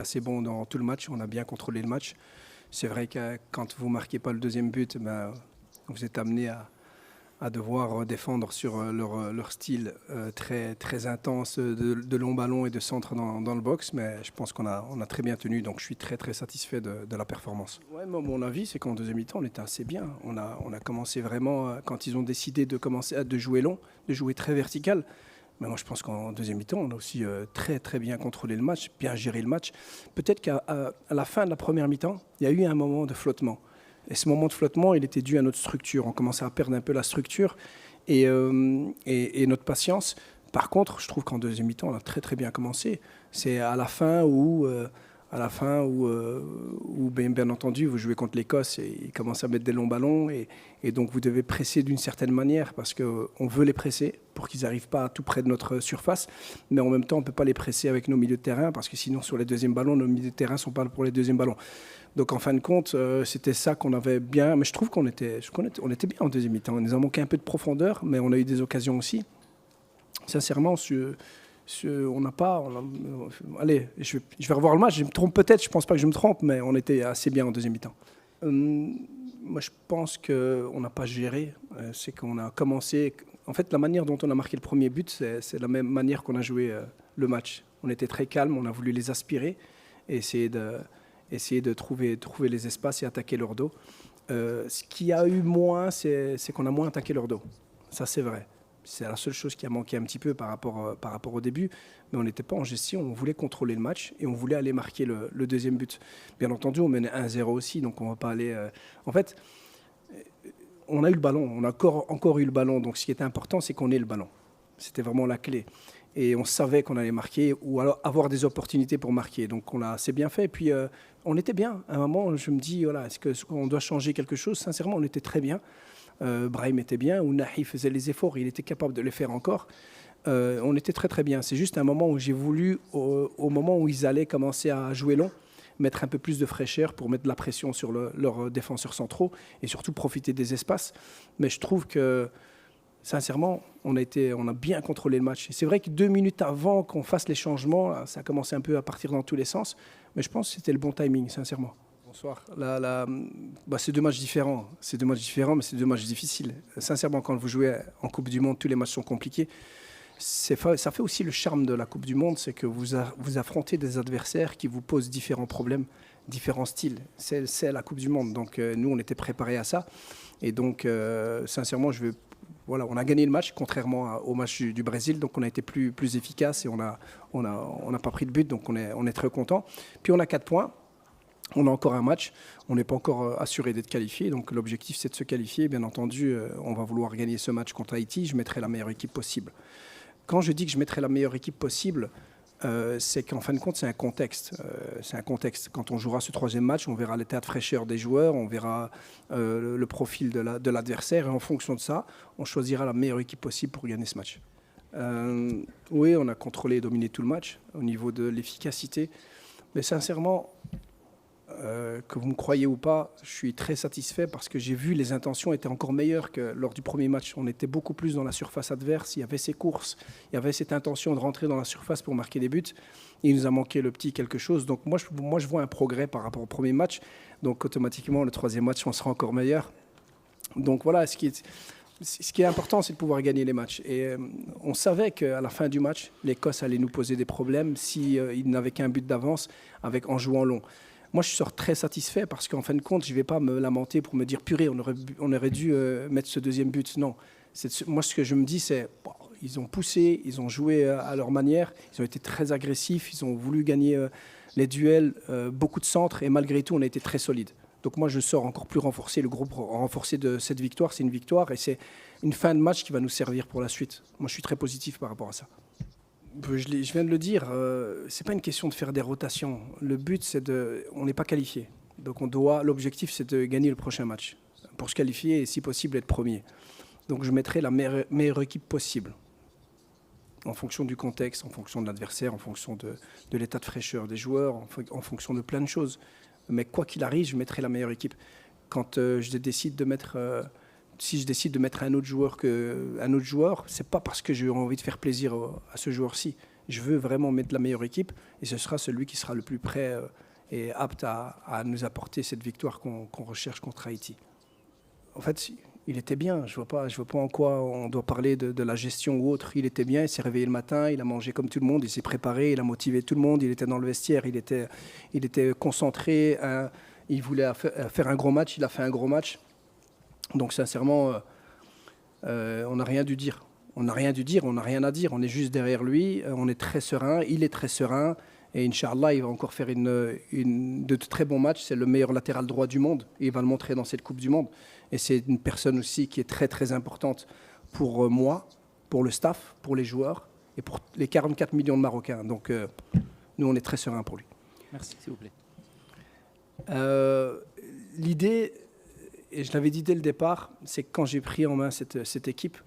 Assez bon dans tout le match, on a bien contrôlé le match. C'est vrai que quand vous ne marquez pas le deuxième but, vous êtes amené à devoir défendre sur leur style très, très intense de long ballon et de centre dans le box. Mais je pense qu'on a très bien tenu, donc je suis très, très satisfait de la performance. Ouais, mon avis, c'est qu'en deuxième mi-temps, on était assez bien. On a commencé vraiment, quand ils ont décidé de commencer de jouer long, de jouer très vertical. Mais moi, je pense qu'en deuxième mi-temps, on a aussi très, très bien contrôlé le match, bien géré le match. Peut-être qu'à la fin de la première mi-temps, il y a eu un moment de flottement. Et ce moment de flottement, il était dû à notre structure. On commençait à perdre un peu la structure et notre patience. Par contre, je trouve qu'en deuxième mi-temps, on a très, très bien commencé. C'est à la fin où bien entendu, vous jouez contre l'Écosse et ils commencent à mettre des longs ballons et donc vous devez presser d'une certaine manière parce qu'on veut les presser pour qu'ils n'arrivent pas tout près de notre surface, mais en même temps, on ne peut pas les presser avec nos milieux de terrain parce que sinon, sur les deuxièmes ballons, nos milieux de terrain ne sont pas pour les deuxièmes ballons. Donc en fin de compte, c'était ça qu'on avait bien, mais je trouve qu'on était bien en deuxième mi-temps. On nous a manqué un peu de profondeur, mais on a eu des occasions aussi. Sincèrement, on n'a pas. Allez, je vais revoir le match. Je me trompe peut-être, je ne pense pas que je me trompe, mais on était assez bien en deuxième mi-temps. Moi, je pense qu'on n'a pas géré. C'est qu'on a commencé. En fait, la manière dont on a marqué le premier but, c'est la même manière qu'on a joué le match. On était très calme, on a voulu les aspirer et essayer de trouver les espaces et attaquer leur dos. Ce qui a eu moins, c'est qu'on a moins attaqué leur dos. Ça, c'est vrai. C'est la seule chose qui a manqué un petit peu par rapport au début. Mais on n'était pas en gestion, on voulait contrôler le match et on voulait aller marquer le deuxième but. Bien entendu, on menait 1-0 aussi, donc on ne va pas aller... En fait, on a eu le ballon, on a encore eu le ballon. Donc ce qui était important, c'est qu'on ait le ballon. C'était vraiment la clé. Et on savait qu'on allait marquer ou alors avoir des opportunités pour marquer. Donc on l'a assez bien fait. Et puis on était bien. À un moment, je me dis, voilà, est-ce qu'on doit changer quelque chose? Sincèrement, on était très bien. Brahim était bien, ou Nahi faisait les efforts, il était capable de les faire encore. On était très très bien. C'est juste un moment où j'ai voulu, au moment où ils allaient commencer à jouer long, mettre un peu plus de fraîcheur pour mettre de la pression sur leurs défenseurs centraux et surtout profiter des espaces. Mais je trouve que, sincèrement, on a bien contrôlé le match. Et c'est vrai que 2 minutes avant qu'on fasse les changements, ça a commencé un peu à partir dans tous les sens. Mais je pense que c'était le bon timing, sincèrement. Bonsoir. C'est 2 matchs différents. C'est 2 matchs différents, mais c'est 2 matchs difficiles. Sincèrement, quand vous jouez en Coupe du Monde, tous les matchs sont compliqués. Ça fait aussi le charme de la Coupe du Monde, c'est que vous affrontez des adversaires qui vous posent différents problèmes, différents styles. C'est la Coupe du Monde. Donc nous, on était préparés à ça. Et donc, sincèrement, voilà, on a gagné le match, contrairement au match du Brésil. Donc on a été plus efficace et on n'a pas pris de but. Donc on est très content. Puis on a 4 points. On a encore un match, on n'est pas encore assuré d'être qualifié, donc l'objectif c'est de se qualifier. Bien entendu, on va vouloir gagner ce match contre Haïti, je mettrai la meilleure équipe possible. Quand je dis que je mettrai la meilleure équipe possible, c'est qu'en fin de compte c'est un contexte. C'est un contexte. Quand on jouera ce troisième match, on verra l'état de fraîcheur des joueurs, on verra le profil de l'adversaire et en fonction de ça, on choisira la meilleure équipe possible pour gagner ce match. Oui, on a contrôlé et dominé tout le match au niveau de l'efficacité, mais sincèrement... que vous me croyez ou pas, je suis très satisfait parce que j'ai vu les intentions étaient encore meilleures que lors du premier match. On était beaucoup plus dans la surface adverse, il y avait ces courses, il y avait cette intention de rentrer dans la surface pour marquer des buts. Il nous a manqué le petit quelque chose. Donc moi, je vois un progrès par rapport au premier match. Donc automatiquement, le troisième match, on sera encore meilleur. Donc voilà, ce qui est important, c'est de pouvoir gagner les matchs. Et on savait qu'à la fin du match, l'Écosse allait nous poser des problèmes s'ils n'avaient qu'un but d'avance en jouant long. Moi, je sors très satisfait parce qu'en fin de compte, je ne vais pas me lamenter pour me dire purée, on aurait dû mettre ce deuxième but. Non. Moi, ce que je me dis, c'est bon, ils ont poussé, ils ont joué à leur manière, ils ont été très agressifs, ils ont voulu gagner les duels, beaucoup de centres et malgré tout, on a été très solide. Donc moi, je sors encore plus renforcé, le groupe renforcé de cette victoire. C'est une victoire et c'est une fin de match qui va nous servir pour la suite. Moi, je suis très positif par rapport à ça. Je viens de le dire, c'est pas une question de faire des rotations. Le but, on n'est pas qualifié. Donc l'objectif, c'est de gagner le prochain match pour se qualifier et si possible être premier. Donc je mettrai la meilleure équipe possible en fonction du contexte, en fonction de l'adversaire, en fonction de l'état de fraîcheur des joueurs, en fonction de plein de choses. Mais quoi qu'il arrive, je mettrai la meilleure équipe. Quand je décide de mettre... si je décide de mettre un autre joueur, c'est pas parce que j'ai envie de faire plaisir à ce joueur-ci. Je veux vraiment mettre la meilleure équipe et ce sera celui qui sera le plus prêt et apte à nous apporter cette victoire qu'on recherche contre Haïti. En fait, il était bien. Je vois pas en quoi on doit parler de la gestion ou autre. Il était bien, il s'est réveillé le matin, il a mangé comme tout le monde, il s'est préparé, il a motivé tout le monde, il était dans le vestiaire, il était concentré, il voulait faire un gros match, il a fait un gros match. Donc sincèrement, on n'a rien dû dire. On n'a rien à dire, on est juste derrière lui, on est très serein, il est très serein. Et Inch'Allah, il va encore faire de très bons matchs. C'est le meilleur latéral droit du monde. Et il va le montrer dans cette Coupe du Monde. Et c'est une personne aussi qui est très, très importante pour moi, pour le staff, pour les joueurs et pour les 44 millions de Marocains. Donc, nous, on est très sereins pour lui. Merci, s'il vous plaît. L'idée, et je l'avais dit dès le départ, c'est que quand j'ai pris en main cette équipe,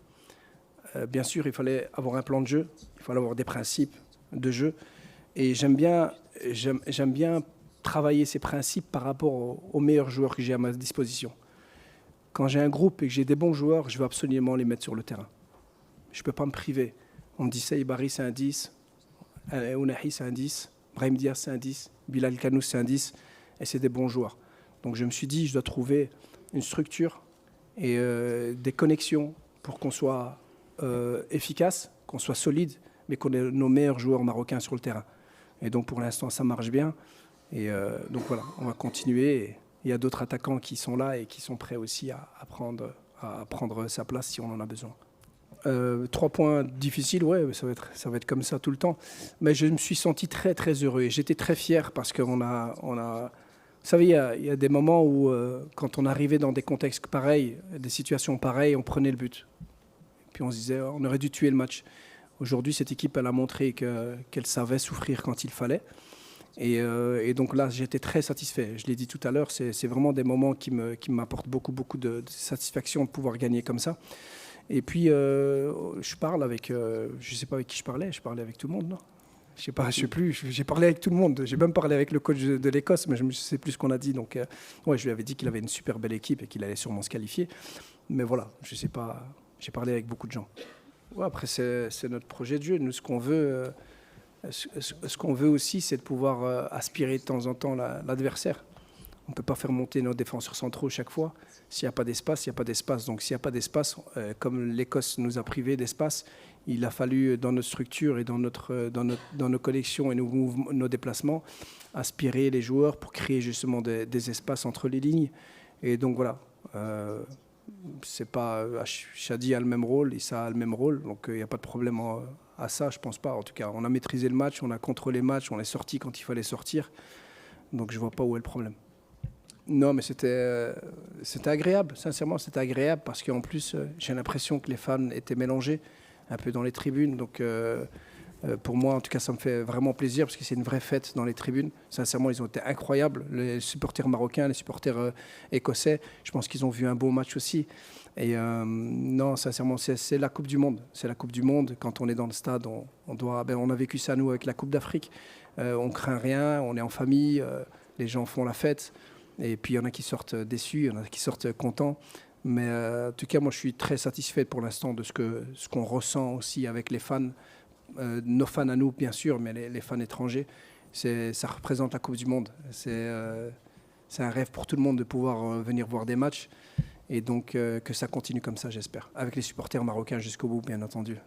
bien sûr, il fallait avoir un plan de jeu, il fallait avoir des principes de jeu. Et j'aime bien travailler ces principes par rapport aux meilleurs joueurs que j'ai à ma disposition. Quand j'ai un groupe et que j'ai des bons joueurs, je veux absolument les mettre sur le terrain. Je ne peux pas me priver. On me dit Saïd Barry, c'est un 10, Ounahi, c'est un 10, Brahim Diaz, c'est un 10, Bilal Kanous, c'est un 10, et c'est des bons joueurs. Donc je me suis dit, je dois trouver une structure et des connexions pour qu'on soit efficace, qu'on soit solide, mais qu'on ait nos meilleurs joueurs marocains sur le terrain. Et donc pour l'instant, ça marche bien. Et donc voilà, on va continuer. Et il y a d'autres attaquants qui sont là et qui sont prêts aussi à prendre sa place si on en a besoin. 3 points difficiles, ouais, ça va être comme ça tout le temps. Mais je me suis senti très très heureux et j'étais très fier parce qu'on a. Vous savez, il y a des moments où quand on arrivait dans des contextes pareils, des situations pareilles, on prenait le but. Puis on se disait, on aurait dû tuer le match. Aujourd'hui, cette équipe, elle a montré qu'elle savait souffrir quand il fallait. Et donc là, j'étais très satisfait. Je l'ai dit tout à l'heure, c'est vraiment des moments qui m'apportent beaucoup de satisfaction de pouvoir gagner comme ça. Et puis, je parle avec... je ne sais pas avec qui je parlais avec tout le monde, non? Je sais plus, j'ai parlé avec tout le monde. J'ai même parlé avec le coach de l'Écosse, mais je ne sais plus ce qu'on a dit. Donc, ouais, je lui avais dit qu'il avait une super belle équipe et qu'il allait sûrement se qualifier. Mais voilà, je ne sais pas, j'ai parlé avec beaucoup de gens. Ouais, après, c'est notre projet de jeu. Nous, ce qu'on veut aussi, c'est de pouvoir aspirer de temps en temps l'adversaire. On ne peut pas faire monter nos défenseurs centraux chaque fois. S'il n'y a pas d'espace, il n'y a pas d'espace. Donc s'il n'y a pas d'espace, comme l'Écosse nous a privés d'espace, il a fallu, dans notre structure et dans nos connexions et nos déplacements, aspirer les joueurs pour créer justement des espaces entre les lignes. Et donc voilà. C'est pas Chadi a le même rôle, Issa a le même rôle, donc il n'y a pas de problème à ça, je pense pas. En tout cas, on a maîtrisé le match, on a contrôlé le match, on est sorti quand il fallait sortir, donc je vois pas où est le problème. Non, mais c'était agréable, sincèrement, c'était agréable parce qu'en plus, j'ai l'impression que les fans étaient mélangés un peu dans les tribunes, donc pour moi, en tout cas, ça me fait vraiment plaisir parce que c'est une vraie fête dans les tribunes. Sincèrement, ils ont été incroyables. Les supporters marocains, les supporters écossais, je pense qu'ils ont vu un beau match aussi. Et non, sincèrement, c'est la Coupe du Monde. C'est la Coupe du Monde. Quand on est dans le stade, on a vécu ça, nous, avec la Coupe d'Afrique. On craint rien, on est en famille, les gens font la fête. Et puis, il y en a qui sortent déçus, il y en a qui sortent contents. Mais en tout cas, moi, je suis très satisfait pour l'instant de ce qu'on ressent aussi avec les fans. Nos fans à nous, bien sûr, mais les fans étrangers, ça représente la Coupe du Monde. C'est un rêve pour tout le monde de pouvoir venir voir des matchs. Et donc, que ça continue comme ça, j'espère. Avec les supporters marocains jusqu'au bout, bien entendu.